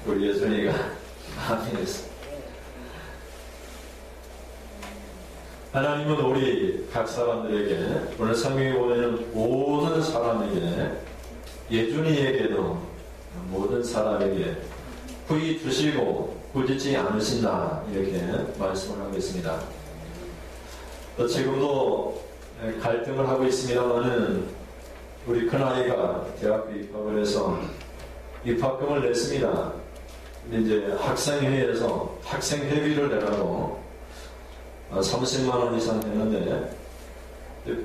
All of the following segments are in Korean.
우리 예준이가 아멘했어. 하나님은 우리 각 사람들에게, 오늘 성경에 보면 모든 사람에게, 예준이에게도 모든 사람에게 후히 주시고 꾸짖지 않으신다, 이렇게 말씀을 하고 있습니다. 또 지금도 갈등을 하고 있습니다만은 우리 큰아이가 대학교 입학을 해서 입학금을 냈습니다. 근데 이제 학생회에서 학생회비를 내라고 30만 원 이상 됐는데,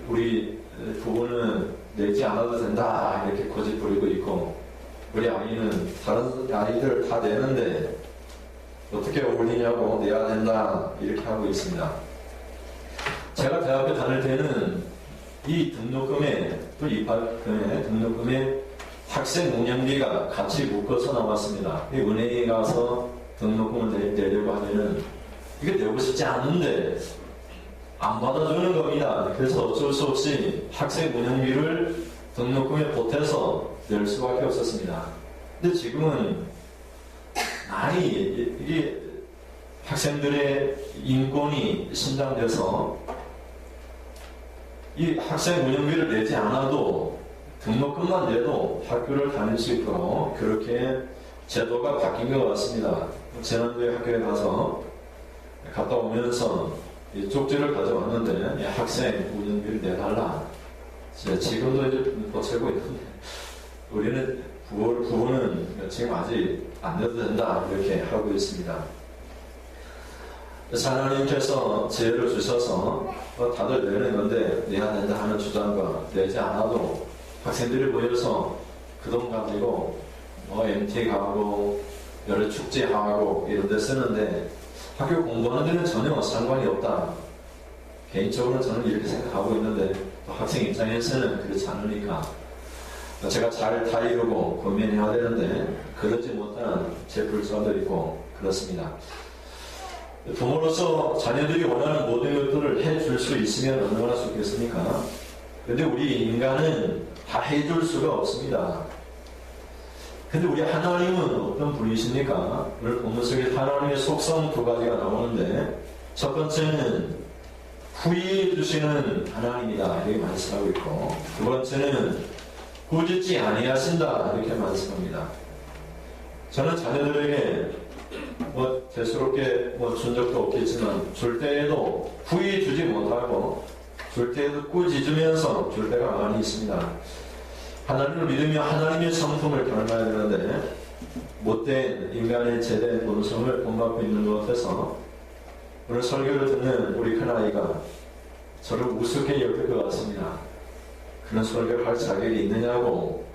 우리 부부는 내지 않아도 된다, 이렇게 고집 부리고 있고, 우리 아이는 다른 아이들 다 내는데 어떻게 어울리냐고 내야 된다, 이렇게 하고 있습니다. 제가 대학교 다닐 때는 이 등록금에, 또 입학금에, 등록금에 학생 운영비가 같이 묶어서 나왔습니다. 은행에 가서 등록금을 내려고 하면은 이게 내고 싶지 않은데 안 받아주는 겁니다. 그래서 어쩔 수 없이 학생 운영비를 등록금에 보태서 낼 수밖에 없었습니다. 근데 지금은 많이 이게 학생들의 인권이 신장돼서 이 학생 운영비를 내지 않아도 등록금만 내도 학교를 다닐 수 있도록 그렇게 제도가 바뀐 것 같습니다. 지난주에 학교에 갔다 오면서 쪽지를 가져왔는데 학생 운영비를 내달라. 지금도 이제 보채고 있는데 우리는 부모는 지금 아직 안 내도 된다, 이렇게 하고 있습니다. 하나님께서 지혜를 주셔서 다들 내는 건데 내야 된다 하는 주장과 내지 않아도 학생들이 모여서 그 돈 가지고 MT 가고 여러 축제하고 이런 데 쓰는데 학교 공부하는 데는 전혀 상관이 없다. 개인적으로는 저는 이렇게 생각하고 있는데 또 학생 입장에서는 그렇지 않으니까 제가 잘 다이루고 고민해야 되는데 그러지 못한 제 불사도 있고 그렇습니다. 부모로서 자녀들이 원하는 모든 것들을 해줄 수 있으면 얼마나 좋겠습니까? 근데 우리 인간은 다 해줄 수가 없습니다. 근데 우리 하나님은 어떤 분이십니까? 오늘 본문 속에 하나님의 속성 두 가지가 나오는데, 첫 번째는 후히 주시는 하나님이다, 이렇게 말씀하고 있고, 두 번째는 꾸짖지 아니하신다, 이렇게 말씀합니다. 저는 자녀들에게 대수롭게 준 적도 없겠지만 줄 때에도 후히 주지 못하고 줄 때에도 꾸짖으면서 줄 때가 많이 있습니다. 하나님을 믿으며 하나님의 성품을 닮아야 되는데 못된 인간의 제된 본성을 본받고 있는 것 같아서 오늘 설교를 듣는 우리 큰아이가 저를 우습게 여길 것 같습니다. 그런 설교를 할 자격이 있느냐고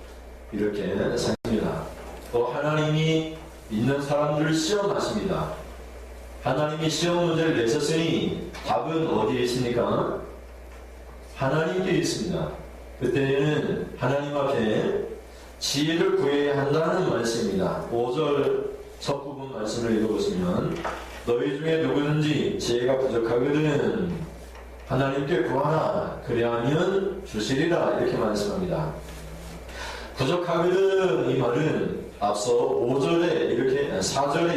이렇게 생각합니다. 또 하나님이 있는 사람들을 시험하십니다. 하나님이 시험 문제를 내셨으니 답은 어디에 있습니까? 하나님께 있습니다. 그때는 하나님 앞에 지혜를 구해야 한다는 말씀입니다. 5절 첫 부분 말씀을 읽어보시면 너희 중에 누구든지 지혜가 부족하거든 하나님께 구하라 그리하면 주시리라 이렇게 말씀합니다. 부족하거든 이 말은 앞서 4절에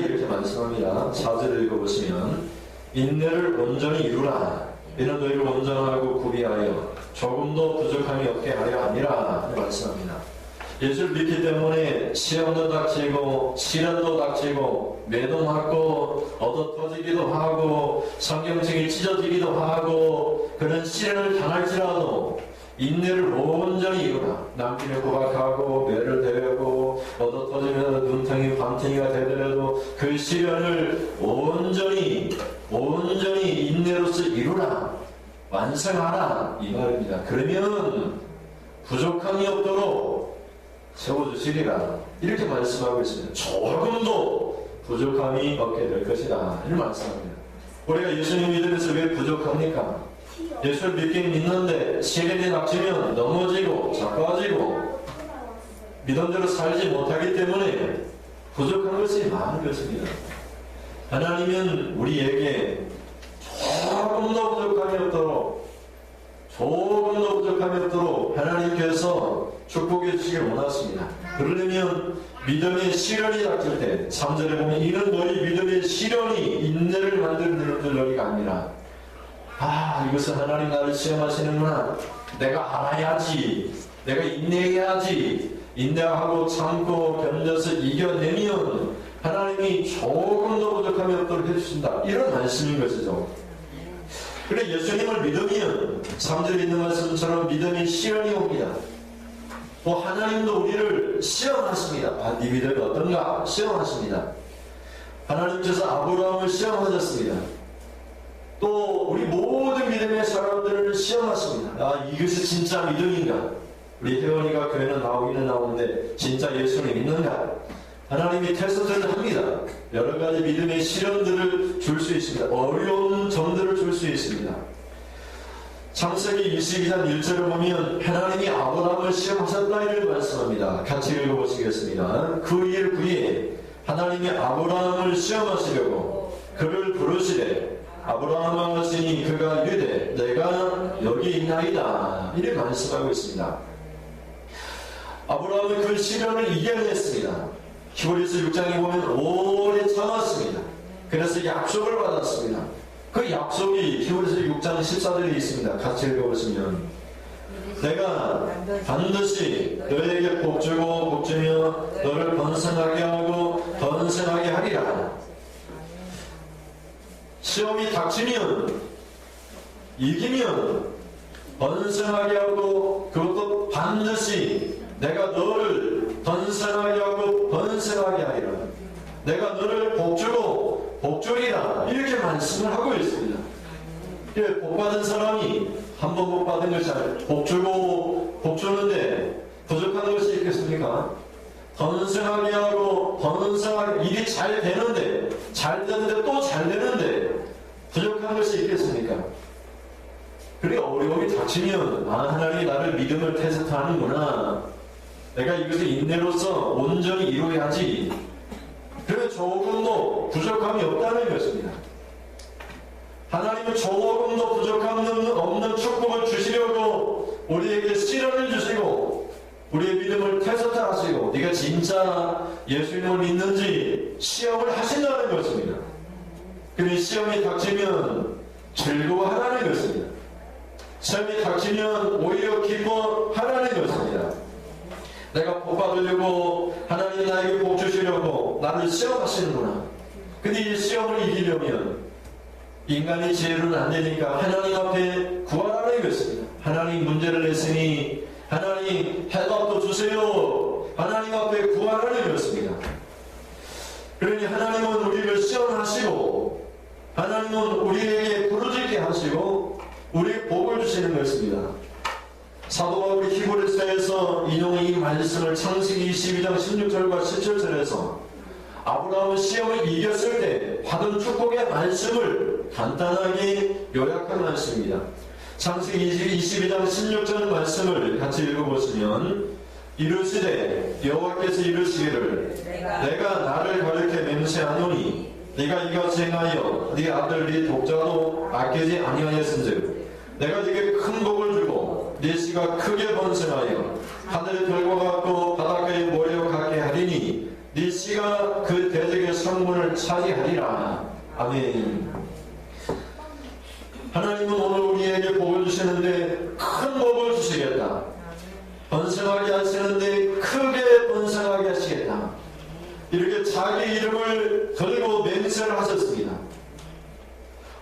이렇게 말씀합니다. 4절을 읽어보시면 인내를 온전히 이루라 이는 너희를 온전하고 구비하여 조금도 부족함이 없게 하려 함이라 말씀합니다. 예수를 믿기 때문에 시험도 닥치고 시련도 닥치고 매도 맞고 얻어터지기도 하고 성경책이 찢어지기도 하고 그런 시련을 당할지라도 인내를 온전히 이루라. 남편을 고박하고 매를 대고 얻어터지면 눈탱이 밤탱이가 되더라도 그 시련을 온전히 인내로서 이루라. 완성하라 이 말입니다. 그러면 부족함이 없도록 채워주시리라 이렇게 말씀하고 있습니다. 조금도 부족함이 없게 될 것이다 이렇게 말씀합니다. 우리가 예수님 믿으면서 왜 부족합니까? 예수를 믿긴 믿는데 시련이 닥치면 넘어지고 자빠지고 믿음대로 살지 못하기 때문에 부족한 것이 많은 것입니다. 하나님은 우리에게 조금도 부족함이 없도록 하나님께서 축복해 주시길 원하십니다. 그러려면 믿음의 시련이 닥칠 때 3절에 보면 이는 너희 믿음의 시련이 인내를 만드는 너희가 아니라 이것은 하나님 나를 시험하시는구나, 내가 알아야지, 내가 인내해야지, 인내하고 참고 견뎌서 이겨내면 하나님이 조금 더 부족함이 없도록 해주신다, 이런 말씀인 것이죠. 그래 예수님을 믿으면 3절에 있는 말씀처럼 믿음의 시련이 옵니다. 또 하나님도 우리를 시험하십니다. 네 믿음이 어떤가 시험하십니다. 하나님께서 아브라함을 시험하셨습니다. 또 우리 모든 믿음의 사람들을 시험하십니다. 이것이 진짜 믿음인가? 우리 혜원이가 교회는 나오기는 나오는데 진짜 예수를 믿는가? 하나님이 테스트를 합니다. 여러 가지 믿음의 시련들을 줄 수 있습니다. 어려운 점들을 줄 수 있습니다. 창세기 22장 1절을 보면 하나님이 아브라함을 시험하셨다 이를 말씀합니다. 같이 읽어보시겠습니다. 그 일 후에 하나님이 아브라함을 시험하시려고 그를 부르시되 아브라함아 하시니 그가 이르되 내가 여기 있나이다, 이렇게 말씀하고 있습니다. 아브라함은 그 시련을 이겨냈습니다. 히브리서 6장에 보면 오래 참았습니다. 그래서 약속을 받았습니다. 그 약속이 히브리서 6장 14절에 있습니다. 같이 읽어보시면 내가 반드시 너에게 복주고 복주며 너를 번성하게 하고 번성하게 하리라. 시험이 닥치면 이기면 번성하게 하고 그것도 반드시 내가 너를 번성하게 하고 번성하게 하리라. 내가 너를 복주고 복주리라, 이렇게 말씀을 하고 있습니다. 복받은 사람이 한 번 복받은 것이 아니라 복주고 복주는데 부족한 것이 있겠습니까? 번성하게 하고 번성하게, 일이 잘 되는데 또 잘 되는데 부족한 것이 있겠습니까? 그래 어려움이 닥치면 하나님이 나를 믿음을 테스트하는구나, 내가 이것을 인내로서 온전히 이루어야지, 그래 조금도 부족함이 없다는 것입니다. 하나님은 조금도 부족함 없는 축복을 주시려고 우리에게 시련을 주시고 우리의 믿음을 테스트하시고 네가 진짜 예수님을 믿는지 시험을 하신다는 것입니다. 그런데 시험이 닥치면 즐거워하라는 것입니다. 시험이 닥치면 오히려 기뻐하라는 것입니다. 내가 복 받으려고 하나님이 나에게 복 주시려고 나를 시험하시는구나. 근데 이 시험을 이기려면 인간의 지혜로는 안 되니까 하나님 앞에 구하라는 것입니다. 하나님 문제를 냈으니 하나님 해답도 주세요. 하나님 앞에 구하라는 것입니다. 그러니 하나님은 우리를 시험하시고 하나님은 우리에게 부르짖게 하시고 우리에게 복을 주시는 것입니다. 사도 바울이 히브리서에서 인용한 이 말씀을 창세기 22장 16절과 17절에서 아브라함은 시험을 이겼을 때 받은 축복의 말씀을 간단하게 요약한 말씀입니다. 창세기 22장 16절 말씀을 같이 읽어보시면 이르시되 여호와께서 이르시기를 내가 나를 가르쳐 맹세하노니 네가 이같이 행하여 네 아들 네 독자도 아끼지 아니하였은즉 내가 네게 큰 복을 주고 네 씨가 크게 번성하여 하늘의 별과 같고 바닷가의 모래와 같게 하리니 네 씨가 그 대적의 성문을 차지하리라. 아멘. 하나님은 오늘 우리에게 복을 주시는데 큰 복을 주시겠다. 번성하게 하시는데 크게 번성하게 하시겠다. 이렇게 자기 이름을 걸고 맹세를 하셨습니다.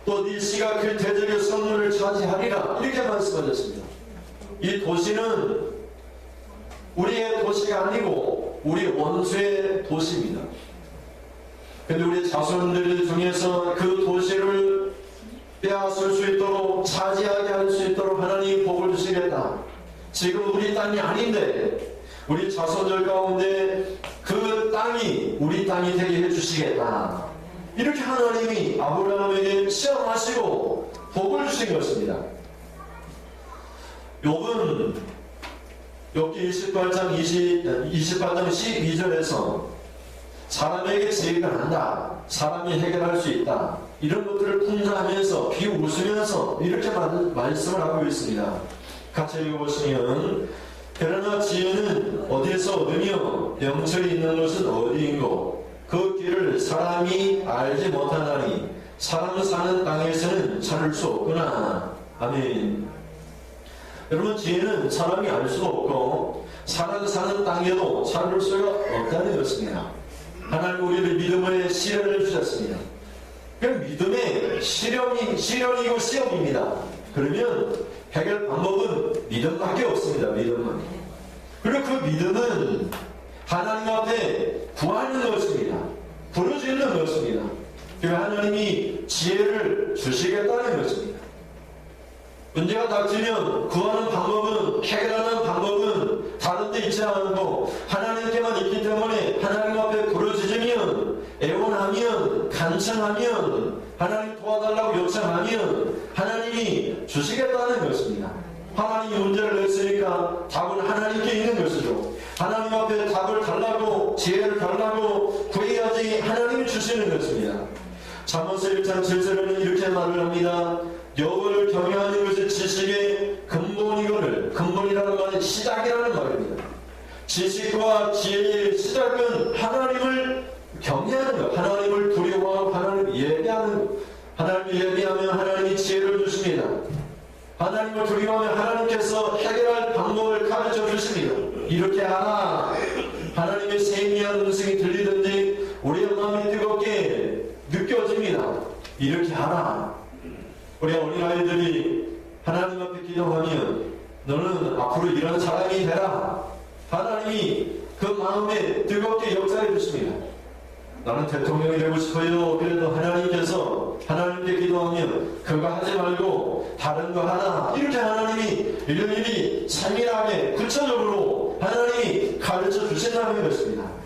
또 네 씨가 그 대적의 성문을 차지하리라, 이렇게 말씀하셨습니다. 이 도시는 우리의 도시가 아니고 우리 원수의 도시입니다. 근데 우리 자손들 중에서 그 도시를 빼앗을 수 있도록 차지하게 할 수 있도록 하나님이 복을 주시겠다. 지금 우리 땅이 아닌데 우리 자손들 가운데 그 땅이 우리 땅이 되게 해주시겠다. 이렇게 하나님이 아브라함에게 시험하시고 복을 주신 것입니다. 욥은 욥기 28장 12절에서 사람에게 지혜가 난다, 사람이 해결할 수 있다, 이런 것들을 풍자하면서 비웃으면서 이렇게 말씀을 하고 있습니다. 같이 읽어보시면 그러나 지혜는 어디에서 얻으며 영철이 있는 것은 어디인고 그 길을 사람이 알지 못하나니 사람 사는 땅에서는 찾을 수 없구나. 아멘. 여러분, 지혜는 사람이 알 수도 없고 사람 사는 땅에도 찾을 수가 없다는 것입니다. 하나님 우리를 믿음의 시련을 주셨습니다. 그 믿음의 시련이고 시험입니다. 그러면 해결 방법은 믿음밖에 없습니다. 믿음은. 그리고 그 믿음은 하나님 앞에 구하는 것입니다. 부르짖는 것입니다. 그 하나님이 지혜를 주시겠다는 것입니다. 문제가 닥치면 구하는 방법은, 해결하는 방법은 다른 데 있지 않고 하나님께만 있기 때문에 하나님 앞에 부르짖으면, 애원하면, 간청하면, 하나님 도와달라고 요청하면 하나님이 주시겠다는 것입니다. 하나님이 문제를 냈으니까 답은 하나님께 있는 것이죠. 하나님 앞에 답을 달라고, 지혜를 달라고 구해야지 하나님이 주시는 것입니다. 잠언서 1장 7절에는 이렇게 말을 합니다. 여호와를 경외하는 것이 지식의 근본이거늘, 근본이라는 말은 시작이라는 말입니다. 지식과 지혜의 시작은 하나님을 경외하는 것, 하나님을 두려워하고 하나님을 예배하는 것. 하나님을 예배하면 하나님이 지혜를 주십니다. 하나님을 두려워하면 하나님께서 해결할 방법을 가르쳐 주십니다. 이렇게 하라. 하나님의 세미한 음성이 들리든지 우리의 마음이 뜨겁게 느껴집니다. 이렇게 하라. 우리 어린아이들이 하나님 앞에 기도하면 너는 앞으로 이런 사람이 되라. 하나님이 그 마음에 뜨겁게 역사해 주십니다. 나는 대통령이 되고 싶어요. 그래도 하나님께서 하나님께 기도하면 그거 하지 말고 다른 거 하나. 이렇게 하나님이 일일이 세밀하게 구체적으로 하나님이 가르쳐 주신다는 것입니다.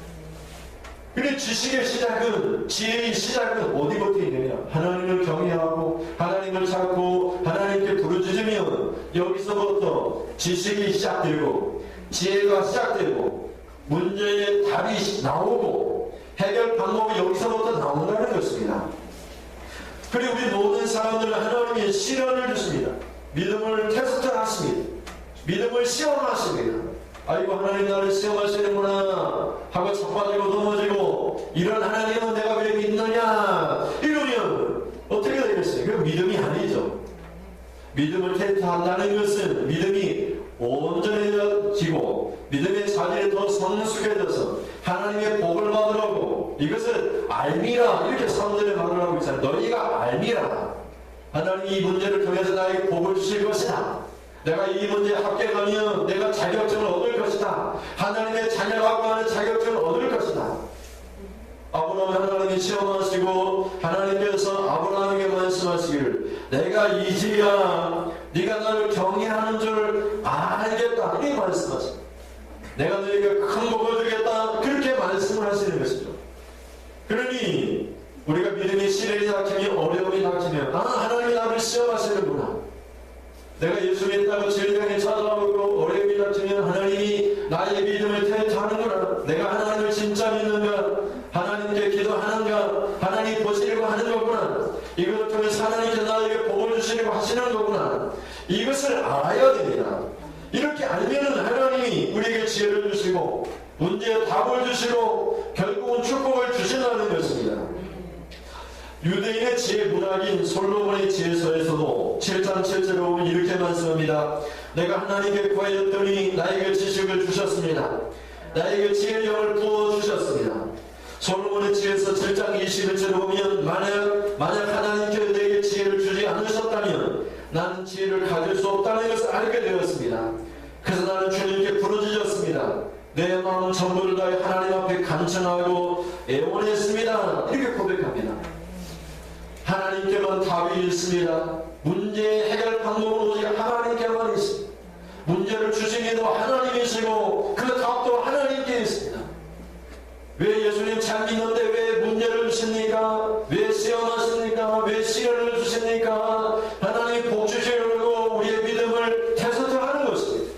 그런데 지식의 시작은, 지혜의 시작은 어디부터 있느냐? 하나님을 경외하고 하나님을 찾고 하나님께 부르짖으면 여기서부터 지식이 시작되고 지혜가 시작되고 문제의 답이 나오고 해결 방법이 여기서부터 나온다는 것입니다. 그리고 우리 모든 사람들은 하나님의 시련을 주십니다. 믿음을 테스트하십니다. 믿음을 시험하십니다. 아이고, 하나님 나를 시험하시는구나 하고 자빠지고 넘어지고, 이런 하나님은 내가 왜 믿느냐 이러면 어떻게 되겠어요? 그건 믿음이 아니죠. 믿음을 테스트한다는 것은 믿음이 온전해지고 믿음의 자질이 더 성숙해져서 하나님의 복을 받으라고, 이것을 알미라, 이렇게 사람들이 말을 하고 있잖아요. 너희가 알미라. 하나님이 이 문제를 통해서 나에게 복을 주실 것이다. 내가 이 문제에 합격하면 내가 자격증을 얻을 것이다. 하나님의 자녀라고 하는 자격증을 얻을 것이다. 아브라함 하나님이 시험하시고 하나님께서 아브라함에게 말씀하시기를 내가 이제야 네가 나를 경외하는 줄 알겠다. 이렇게 말씀하십니다. 내가 너에게 큰 복을 주겠다. 그렇게 말씀을 하시는 것이죠. 그러니 우리가 믿음의 시련이 닥치면, 어려움이 닥치면, 하나님이 나를 시험하시는구나. 내가 예수 믿다고 질병에 찾아오고 어려움이 닥치면 하나님이 나의 믿음을 테스트하는구나. 내가 하나님을 진짜 믿는가? 하나님께 기도하는가? 하나님 보시려고 하는 거구나. 이것을 통해서 하나님께 나에게 복을 주시려고 하시는 거구나. 이것을 알아야 됩니다. 이렇게 알면 하나님이 우리에게 지혜를 주시고 문제에 답을 주시고 결국은 축복을 주신다는 것입니다. 유대인의 지혜 문학인 솔로몬의 지혜서에서도 7장 7절에 보면 이렇게 말씀합니다. 내가 하나님께 구하였더니 나에게 지식을 주셨습니다. 나에게 지혜의 영을 부어주셨습니다. 솔로몬의 지혜서 7장 21절에 보면 만약 하나님께서 내게 지혜를 주지 않으셨다면 나는 지혜를 가질 수 없다는 것을 알게 되었습니다. 그래서 나는 주님께 부르짖었습니다. 내 마음 전부를 다해 하나님 앞에 간청하고 애원했습니다. 이렇게 고백합니다. 하나님께만 답이 있습니다. 문제의 해결 방법은 오직 하나님께만 있습니다. 문제를 주신 이도 하나님이시고 그 답도 하나님께 있습니다. 왜 예수님 잘 믿는데 왜 문제를 주십니까? 왜 시험하십니까? 왜 시련을 주십니까? 하나님 복 주시려고 우리의 믿음을 테스트하는 것입니다.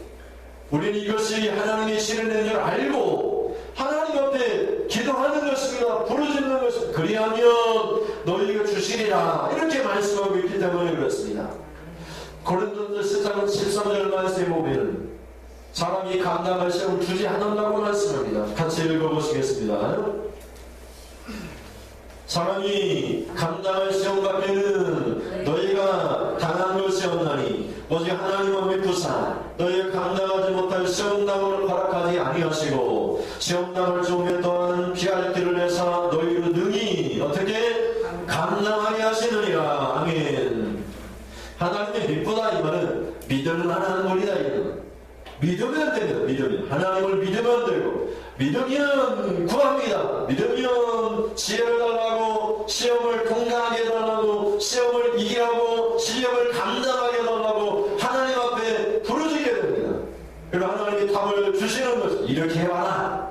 우리는 이것이 하나님의 시련인 줄 알고 하나님 앞에 기도하는 것입니다. 부르짖는 것입니다. 그리하면 너희가 주시리라. 이렇게 말씀하고 있기 때문에 그렇습니다. 고린도전서 10장 13절 말씀에 보면 사람이 감당할 시험을 주지 않는다고 말씀합니다. 같이 읽어보시겠습니다. 사람이 감당할 시험 밖에는 너희가 당한 것이 없나니 오직 하나님만 믿고사 너희가 감당하지 못할 시험당을 허락하지 아니하시고 시험당을 주면 또한 피할 길을 내사 너희로 능히 어떻게 감당하게 하시느니라. 아멘. 하나님의 믿보다 이 말은 믿을 만한 권리다. 이거는 믿으면 됩니다. 믿으면 하나님을 믿으면 되고 믿으면 구합니다. 믿으면 지혜를 달라고 시험을 통과하게 해달라고 시험을 이기라고 시험을 감당하게 해달라고 하나님 앞에 부르짖게 됩니다. 그리고 하나님이 답을 주시는 것이 이렇게 해봐라.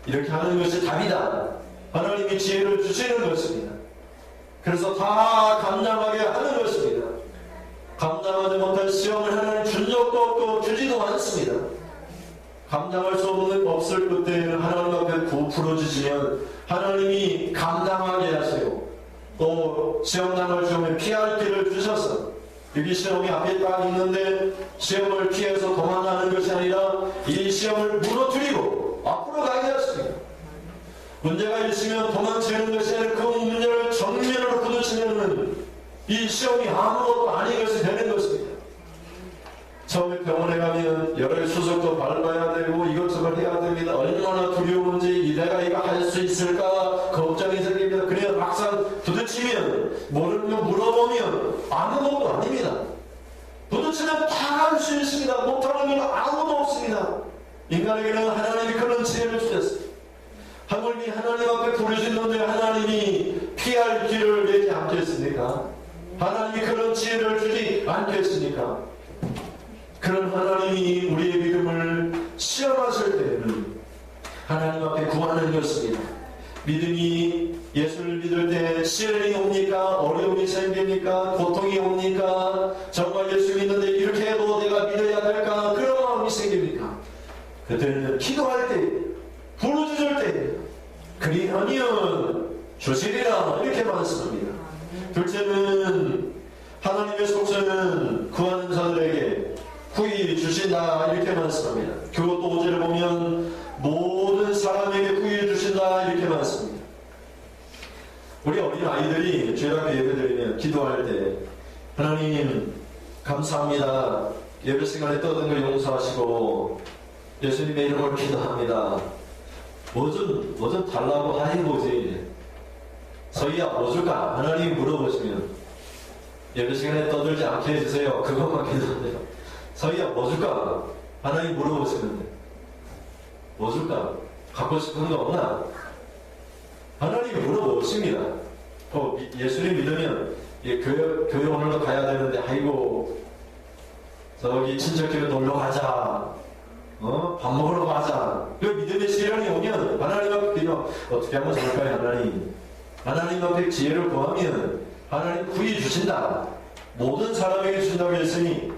이렇게 하는 것이 답이다. 하나님이 지혜를 주시는 것입니다. 그래서 다 감당하게 하는 것입니다. 감당하지 못할 시험을 하나님 준 적도 없고 주지도 않습니다. 감당할 수 없을 그때는 하나님 앞에 부르짖으면 하나님이 감당하게 하세요. 또 시험당을 주면 피할 길을 주셔서 여기 시험이 앞에 딱 있는데 시험을 피해서 도망가는 것이 아니라 이 시험을 무너뜨리고 앞으로 가게 하십니다. 문제가 있으면 도망치는 것이 아니라 그 문제를 정면으로 부딪히면 이 시험이 아무것도 아닌 것이 되는 것입니다. 처음에 병원에 가면 여러 수속도 밟아야 되고 이것저것 해야 됩니다. 얼마나 두려운지 내가 이거 할 수 있을까 걱정이 생깁니다. 그래야 막상 부딪히면 모르면 물어보면 아무것도 아닙니다. 부딪히면 다 할 수 있습니다. 못하는 건 아무도 없습니다. 인간에게는 하나님이 그런 지혜를 주셨습니다. 하나님 앞에 부르짖는데 하나님이 피할 길을 내지 않겠습니까? 하나님이 그런 지혜를 주지 않겠습니까? 그런 하나님이 우리의 믿음을 시험하실 때에는 하나님 앞에 구하는 것입니다. 믿음이 예수를 믿을 때 시련이 옵니까? 어려움이 생깁니까? 고통이 옵니까? 정말 예수 믿는데 이렇게 해도 내가 믿어야 될까? 그런 마음이 생깁니까? 그때는 기도할 때, 부르짖을 때 그리하면 주시리라 이렇게 말씀합니다. 둘째는 하나님의 속성은 구하는 자들에게 후히 주신다 이렇게 말씀합니다. 그것도 5절에 보면 모든 사람에게 후히 주신다 이렇게 말씀합니다. 우리 어린 아이들이 주일 앞에 예배드리면 기도할 때 하나님 감사합니다. 예배 시간에 떠든 걸 용서하시고 예수님의 이름으로 기도합니다. 뭐 좀 달라고 하는 거지. 서희야 뭐 줄까? 하나님이 물어보시면 예배 시간에 떠들지 않게 해주세요. 그것만 기도하세요. 서희야 뭐 줄까? 하나님 물어보시는데 뭐 줄까? 갖고 싶은 거 없나? 하나님이 물어보십니다. 예수님 믿으면 교회 오늘도 가야 되는데 아이고 저기 친척집에 놀러 가자. 밥 먹으러 가자. 그 믿음의 시련이 오면 하나님 앞에 기도 어떻게 하면 좋을까요? 하나님 앞에 지혜를 구하면 하나님 후히 주신다. 모든 사람에게 주신다고 했으니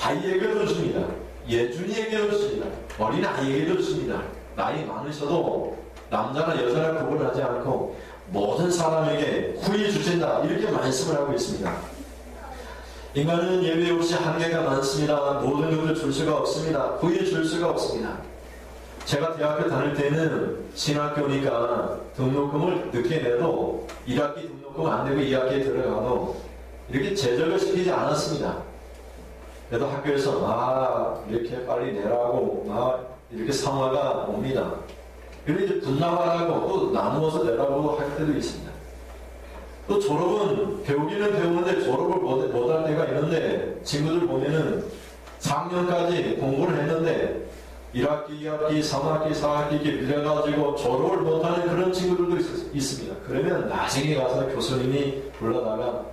아이에게도 줍니다. 예준이에게도 줍니다. 어린아이에게도 줍니다. 나이 많으셔도 남자나 여자나 구분하지 않고 모든 사람에게 후히 주신다. 이렇게 말씀을 하고 있습니다. 인간은 예외 없이 한계가 많습니다. 모든 것을 줄 수가 없습니다. 후히 줄 수가 없습니다. 제가 대학교 다닐 때는 신학교니까 등록금을 늦게 내도 1학기 등록금 안 내고 2학기에 들어가도 이렇게 제적을 시키지 않았습니다. 그래도 학교에서 이렇게 빨리 내라고 이렇게 상화가 옵니다. 그리고 이제 분담하라고 또 나누어서 내라고 할 때도 있습니다. 또 졸업은 배우기는 배우는데 졸업을 못할 때가 있는데 친구들 보면은 4학년까지 공부를 했는데 1학기, 2학기, 3학기, 4학기 이렇게 밀려가지고 졸업을 못하는 그런 친구들도 있습니다. 그러면 나중에 가서 교수님이 불러다가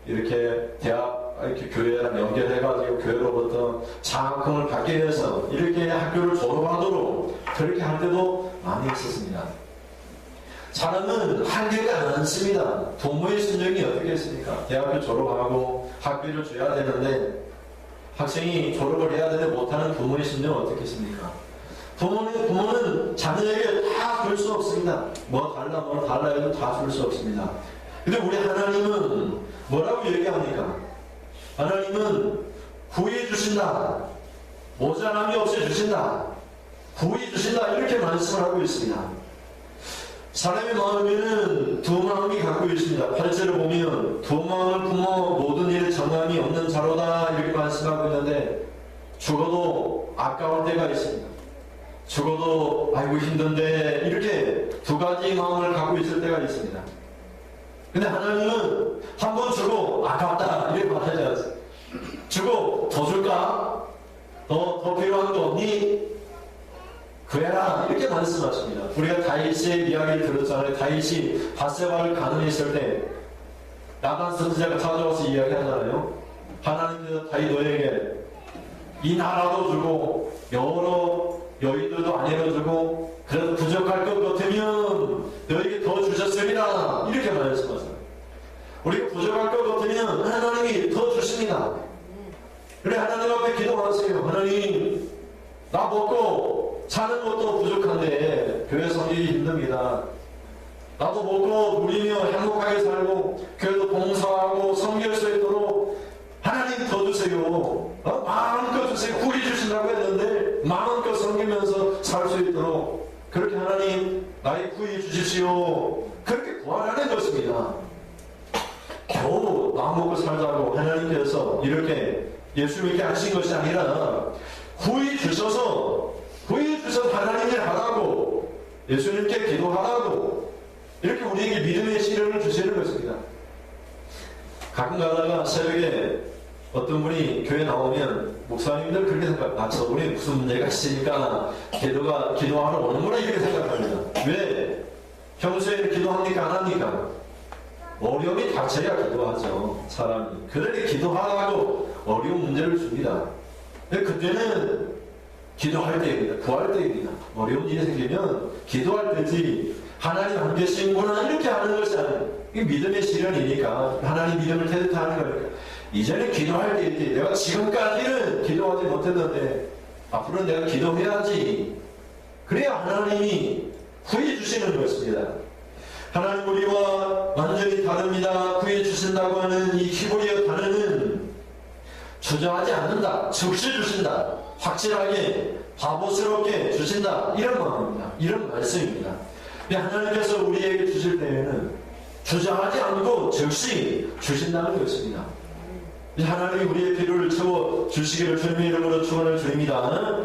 이렇게 대학, 이렇게 교회랑 연결해가지고 교회로부터 장학금을 받게 해서 이렇게 학교를 졸업하도록 그렇게 할 때도 많이 있었습니다. 사람은 한계가 많습니다. 부모의 심정이 어떻게 했습니까? 대학교 졸업하고 학비를 줘야 되는데 학생이 졸업을 해야 되는데 못하는 부모의 심정은 어떻게 했습니까? 부모는 자녀에게 다 줄 수 없습니다. 뭐 달라 해도 다 줄 수 없습니다. 근데 우리 하나님은 뭐라고 얘기합니까? 하나님은 후히 주신다. 모자람이 없이 주신다. 부히 주신다. 이렇게 말씀을 하고 있습니다. 사람의 마음에는 두 마음이 갖고 있습니다. 8절을 보면 두 마음을 품어 모든 일에 정함이 없는 자로다 이렇게 말씀하고 있는데 죽어도 아까울 때가 있습니다. 죽어도 아이고 힘든데 이렇게 두 가지 마음을 갖고 있을 때가 있습니다. 근데 하나님은 한 번 주고 아깝다 이렇게 말하지 않습니다. 주고 더 줄까? 더 필요한 거 없니? 구해라 이렇게 말씀하십니다. 우리가 다윗의 이야기를 들었잖아요. 다윗이 밧세바를 가늠했을 때 나단 선지자가 찾아와서 이야기하잖아요. 하나님께서 다윗 너에게 이 나라도 주고 여러 여인들도 아내로 주고 그래도 부족할 것 같으면 너에게 더 주셨으리라 이렇게 말씀하잖아요. 우리가 부족할 것 같으면 하나님이 더 주십니다. 그래 하나님 앞에 기도하세요. 하나님 나 먹고 사는 것도 부족한데 교회 섬기기 힘듭니다. 나도 먹고 누리며 행복하게 살고 교회도 봉사하고 섬길 수 있도록 하나님 더 주세요. 마음껏 주세요. 구리 주신다고 했는데 마음껏 섬기면서 살 수 있도록 그렇게 하나님 나의 구리 주십시오. 그렇게 구하라는 것입니다. 겨우 마음 먹고 살자고 하나님께서 이렇게 예수님께 하신 것이 아니라 구이 주셔서 하나님을 하라고 예수님께 기도하라고 이렇게 우리에게 믿음의 시련을 주시는 것입니다. 가끔 가다가 새벽에 어떤 분이 교회 나오면 목사님들 그렇게 생각합니다. 저분이 무슨 문제가 있으니까 기도하러 오는구나 이렇게 생각합니다. 왜? 평소에 기도합니까? 안 합니까? 어려움이 닥쳐야 기도하죠. 사람이. 그러니 기도하라고 어려운 문제를 줍니다. 근데 그때는 기도할 때입니다. 구할 때입니다. 어려운 일이 생기면 기도할 때지 하나님 안 계시는구나 이렇게 하는 것이 아니에요. 이게 믿음의 시련이니까 하나님 믿음을 테스트하는 거니까 이제는 기도할 때이지 내가 지금까지는 기도하지 못했는데 앞으로는 내가 기도해야지 그래야 하나님이 구해 주시는 것입니다. 하나님 우리와 완전히 다릅니다. 구해 주신다고 하는 이 히브리어 단어는 주저하지 않는다. 즉시 주신다. 확실하게 바보스럽게 주신다. 이런 마음입니다. 이런 말씀입니다. 하나님께서 우리에게 주실 때에는 주저하지 않고 즉시 주신다는 것입니다. 하나님이 우리의 필요를 채워 주시기를 주님의 이름으로 축원을 드립니다.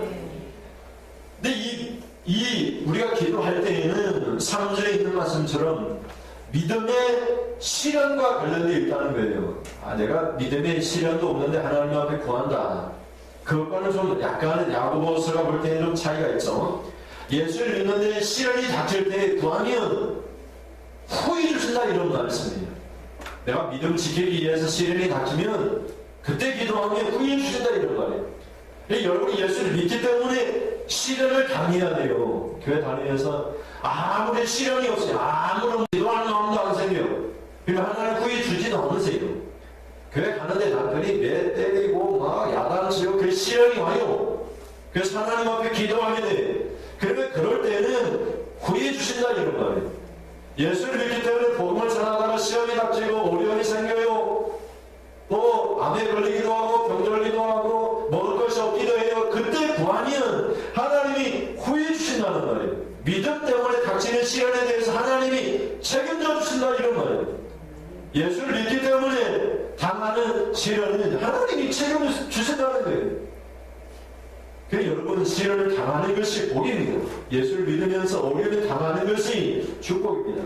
근데 우리가 기도할 때에는 3절에 있는 말씀처럼 믿음의 시련과 관련되어 있다는 거예요. 내가 믿음의 시련도 없는데 하나님 앞에 구한다. 그것과는 좀 약간은 야고보서가 볼 때는 좀 차이가 있죠. 예수를 믿는데 시련이 닥칠 때 구하면 후히 주신다 이런 말씀이에요. 내가 믿음 지키기 위해서 시련이 닥치면 그때 기도하면 후히 주신다 이런 말이에요. 여러분이 예수를 믿기 때문에 시련을 당해야 돼요. 교회 다니면서 아무리 시련이 없어요. 아무런 기도하는 마음도 안 생겨요. 그러니까 하나님 후히 주지도 않으세요. 교회 가는데 남편이 매 때리고 막 야단치고 그 시련이 와요. 그래서 하나님 앞에 기도하게 돼. 그러면 그럴 때는 후히 주신다 이런 말이에요. 예수를 믿기 때문에 복음을 전하다가 시험이 닥치고 어려움이 생겨요. 또 암에 걸리기도 하고 병들기도 하고 먹을 것이 없기도 해요. 그때 구하면 하나님이 후히 주신다는 말이에요. 믿음 때문에 닥치는 시련에 대해서 하나님이 책임져 주신다 이런 말이에요. 예수를 믿기 때문에 당하는 시련은 하나님이 책임을 주신다는 거예요. 그래서 여러분 시련을 당하는 것이 복입니다. 예수를 믿으면서 어려움을 당하는 것이 축복입니다.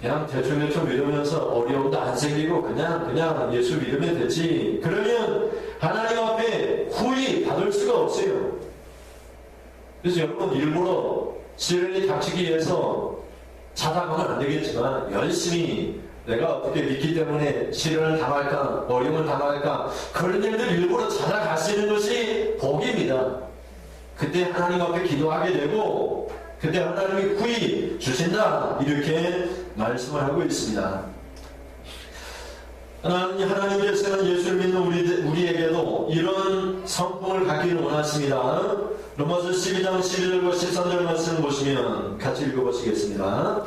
그냥 대충 믿으면서 어려움도 안 생기고 그냥 예수 믿으면 되지. 그러면 하나님 앞에 후히 받을 수가 없어요. 그래서 여러분 일부러 시련이 닥치기 위해서 자다가면 안 되겠지만 열심히 내가 어떻게 믿기 때문에 시련을 당할까 어려움을 당할까 그런 일들 일부러 찾아가시는 것이 복입니다. 그때 하나님 앞에 기도하게 되고 그때 하나님이 후히 주신다 이렇게 말씀을 하고 있습니다. 하나님께서는 예수를 믿는 우리에게도 이런 성품을 갖기를 원하십니다. 로마서 12장 12절과 13절 말씀을 보시면 같이 읽어보시겠습니다.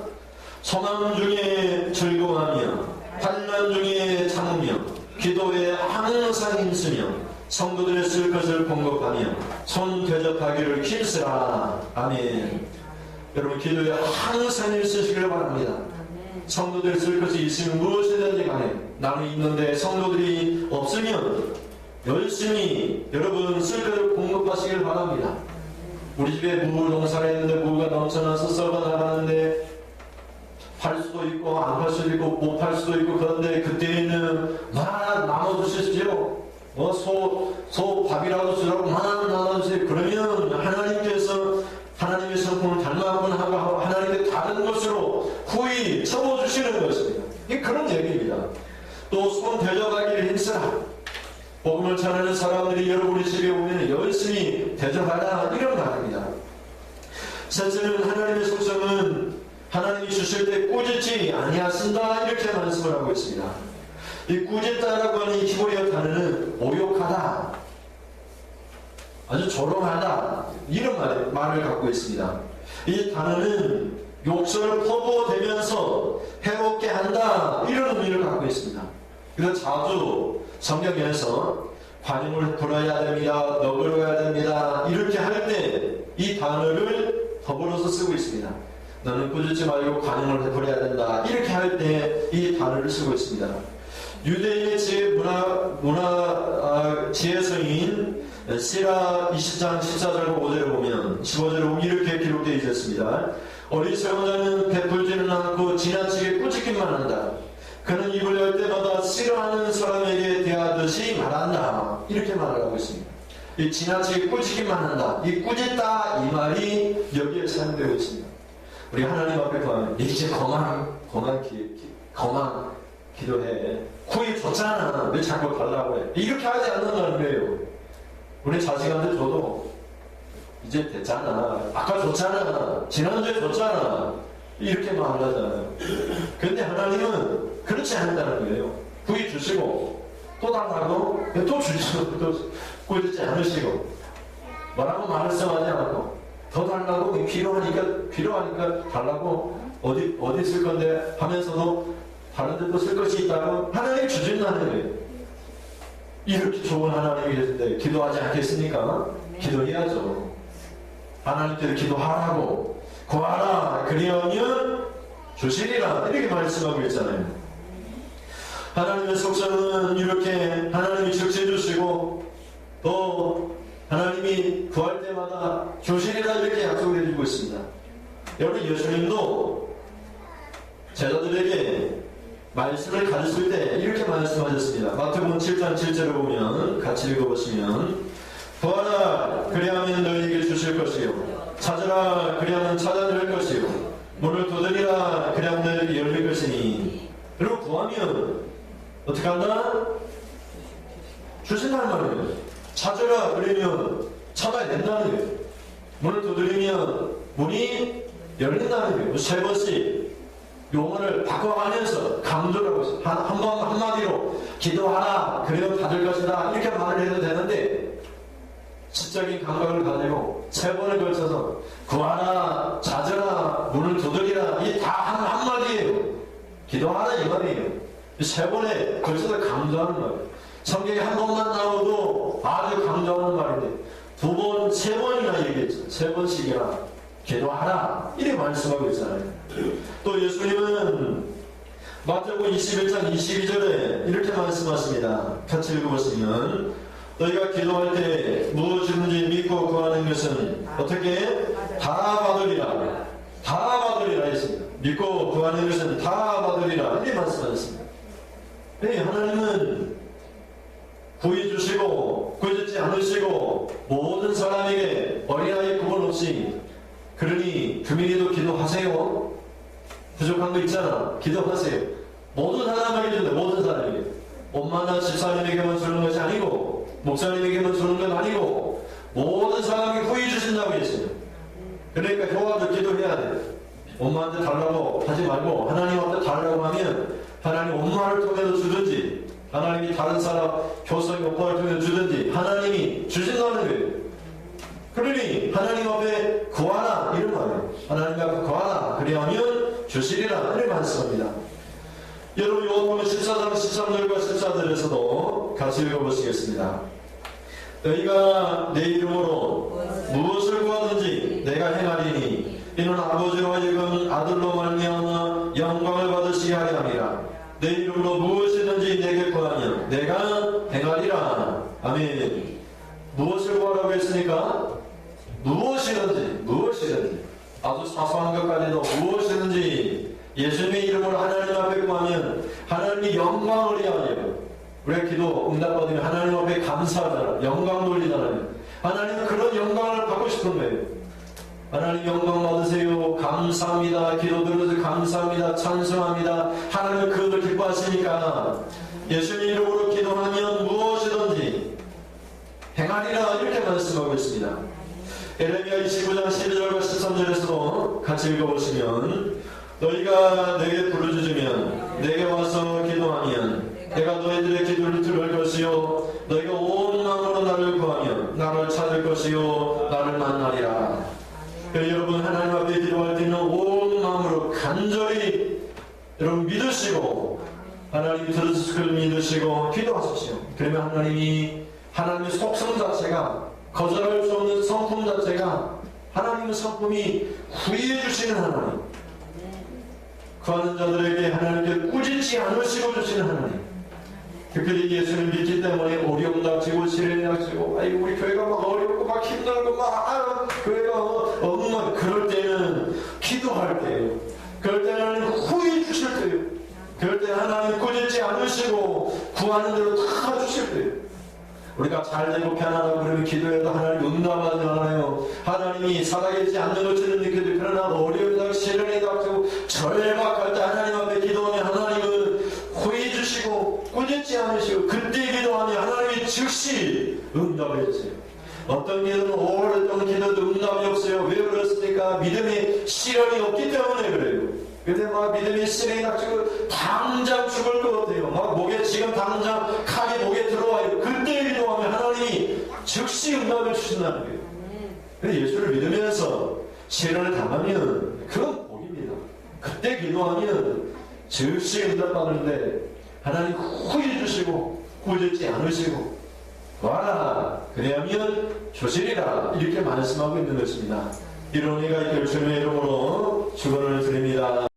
소망 중에 즐거워하며 환난 중에 참으며 기도에 항상 힘쓰며 성도들의 쓸 것을 공급하며 손 대접하기를 힘쓰라. 아멘. 여러분 기도에 항상 일쓰시기를 바랍니다. 성도들이 쓸 것이 있으면 무엇이든지 간에 나는 있는데 성도들이 없으면 열심히 여러분 쓸 것을 공급하시길 바랍니다. 우리 집에 무 농사를 했는데 무가 넘쳐나서 썩어 나가는데 팔 수도 있고 안 팔 수도 있고 못 팔 수도 있고 그런데 그때는 막 나눠주십시오. 소 밥이라도 주라고 막 나눠주세요. 그러면 하나님께서 하나님의 성품을 닮아가곤 하고 하나님의 다른 것으로 후히 쳐주시는 것입니다. 이게 그런 얘기입니다. 또 손 대접하기를 힘쓰라. 복음을 전하는 사람들이 여러분의 집에 오면 열심히 대접하라. 이런 말입니다. 셋째는 하나님의 속성은 하나님이 주실 때 꾸짖지 아니하신다. 이렇게 말씀을 하고 있습니다. 이 꾸짖다라고 하는 이 히브리어 단어는 모욕하다, 아주 조롱하다, 이런 말을 갖고 있습니다. 이 단어는 욕설을 퍼부어대면서 해롭게 한다, 이런 의미를 갖고 있습니다. 그래서 자주 성경에서 관용을 베풀어야 됩니다, 너그러워야 됩니다, 이렇게 할 때 이 단어를 더불어서 쓰고 있습니다. 너는 꾸짖지 말고 관용을 베풀어야 된다, 이렇게 할 때 이 단어를 쓰고 있습니다. 유대인의 지혜서인 시라 20장 14절과 5절을 보면 15절에 보면 이렇게 기록되어 있었습니다. 어리석은 자는 베풀지는 않고 지나치게 꾸짖기만 한다. 그는 입을 열 때마다 싫어하는 사람에게 대하듯이 말한다. 이렇게 말을 하고 있습니다. 이 지나치게 꾸짖기만 한다. 이 꾸짖다, 이 말이 여기에 사용되어 있습니다. 우리 하나님 앞에 가면 이제 거만 기도해. 구이 줬잖아. 왜 자꾸 달라고 해? 이렇게 하지 않는다는 거예요. 우리 자식한테 줘도 이제 됐잖아. 아까 줬잖아. 지난주에 줬잖아. 이렇게 말을 하잖아요. 근데 하나님은 그렇지 않다는 거예요. 구이 주시고 또 달라고 또 주시고 또 꾸짖지 않으시고 뭐라고 말씀하지 않고 더 달라고 필요하니까 달라고 어디 쓸 건데 하면서도 다른 데도 쓸 것이 있다고 하나님이 주신다는 거예요. 이렇게 좋은 하나님이 계신데 기도하지 않겠습니까? 기도해야죠. 하나님께서 기도하라고 구하라 그리하면 주시리라 이렇게 말씀하고 있잖아요. 하나님의 속성은 이렇게 하나님이 즉시 주시고 또 하나님이 구할 때마다 주시리라 이렇게 약속을 해주고 있습니다. 여러분 예수님도 제자들에게 말씀을 가르칠 때 이렇게 말씀하셨습니다. 마태복음 7장 7절을 보면 같이 읽어보시면 구하라 그리하면 너희에게 주실 것이요 찾으라 그리하면 찾아낼 것이요 문을 두드리라 그리하면 너희에게 열릴 것이니. 그리고 구하면 어떻게 한다? 주신다는 말이에요. 찾으라 그러면 찾아낸다는 거예요. 문을 두드리면 문이 열린다는 거예요. 세 번씩 용어를 바꿔가면서 강조를 하고 있어요. 한마디로 기도하라 그래야 받을 것이다 이렇게 말을 해도 되는데 지적인 감각을 가지고 세 번에 걸쳐서 구하라 찾으라 문을 두드리라 이 다 한마디예요. 기도하라 이 말이에요. 세 번에 걸쳐서 강조하는 말이에요. 성경에 한 번만 나오도 아주 강조하는 말인데 두 번, 세 번이나 얘기했죠. 세 번씩이나 기도하라 이렇게 말씀하고 있잖아요. 또 예수님은 마태복음 21장 22절에 이렇게 말씀하십니다. 같이 읽어보시면 너희가 기도할 때 무엇이든지 믿고 구하는 것은 어떻게? 다 받으리라. 다 받으리라 했습니다. 믿고 구하는 것은 다 받으리라 이렇게 말씀하셨습니다. 네, 하나님은 구해 주시고 꾸짖지 않으시고 모든 사람에게 어린아이 구분 없이 그러니 주민이도 기도하세요. 부족한 거 있잖아. 기도하세요. 모든 사람에게 준다. 모든 사람에게. 엄마나 집사님에게만 주는 것이 아니고 목사님에게만 주는 건 아니고 모든 사람에게 후히 주신다고 했어요. 그러니까 효와도 기도해야 돼. 엄마한테 달라고 하지 말고 하나님한테 달라고 하면 하나님 엄마를 통해서 주든지 하나님이 다른 사람 교수님 오빠를 통해서 주든지 하나님이 주신다는 거예요. 그러니 하나님 앞에 구하라 이런 말이에요. 하나님 앞에 구하라 그리하면 주시리라 이렇게 말씀합니다. 여러분 요한복음 14장 13절과 14절에서도 같이 읽어보시겠습니다. 너희가 내 이름으로 무엇을 구하든지 내가 행하리니 이는 아버지로 하여금 아들로 말미암아 영광을 받으시게 하려 함이라. 내 이름으로 무엇이든지 내게 구하면 내가 행하리라. 아멘. 무엇을 구하라고 했으니까? 무엇이든지 아주 사소한 것까지도 무엇이든지 예수님의 이름으로 하나님 앞에 구하면 하나님이 영광을 위하여, 우리가 기도 응답받으면 하나님 앞에 감사하잖아요. 영광 돌리잖아요. 하나님은 그런 영광을 받고 싶은 거예요. 하나님 영광 받으세요. 감사합니다. 기도 들어서 감사합니다. 찬송합니다. 하나님은 그것을 기뻐하시니까 예수님 이름으로 기도하면 무엇이든지 행하리라, 이렇게 말씀하고 있습니다. 에레미야 29장 12절과 13절에서도 같이 읽어보시면, 너희가 내게 부르짖으면 내게 와서 기도하면 내가 너희들의 기도를 들을 것이요 너희가 온 마음으로 나를 구하면 나를 찾을 것이요 나를 만나리라. 여러분, 하나님 앞에 기도할 때는 온 마음으로 간절히 여러분 믿으시고, 하나님이 들으실 걸 믿으시고 기도하십시오. 그러면 하나님의 속성 자체가, 거절할 수 없는 성품 자체가, 하나님의 성품이 구해해 주시는 하나님, 구하는 자들에게 하나님께 꾸짖지 않으시고 주시는 하나님. 특별히 예수를 믿기 때문에 어려움 닥치고 시련이 닥치고, 아이고 우리 교회가 막 어렵고 막 힘들고 막 교회가 엉망, 그럴 때는 기도할 때요, 그럴 때는 하나님 구해 주실 때요, 그럴 때 하나님 꾸짖지 않으시고 구하는 대로 다 주실 때요. 우리가 잘되고 편안하고 그러면 기도해도 하나님 응답하지 않아요. 하나님이 살아계시지 않는 것처럼 느껴지고, 그러나 어려움이 시련이 닥치고 절박할 때 하나님 앞에 기도하면 하나님은 구해 주시고 꾸짖지 않으시고, 그때 기도하면 하나님이 즉시 응답해 주세요. 어떤 기도는 오랫동안 기도도 응답이 없어요. 왜 그렇습니까? 믿음의 시련이 없기 때문에 그래요. 근데 막 믿음의 시련이 닥치고 당장 죽을 것 같아요. 막 목에 지금 당장 칼이 목에 들어와요. 그때 기도하면 하나님이 즉시 응답을 주신다는 거예요. 근데 예수를 믿으면서 시련을 당하면 그건 복입니다. 그때 기도하면 즉시 응답받는데 하나님 후회 주시고 꾸짖지 않으시고 와라 그래야면 주시리라, 이렇게 말씀하고 있는 것입니다. 이런 은혜가 있기를 주님의 이름으로 축원을 드립니다.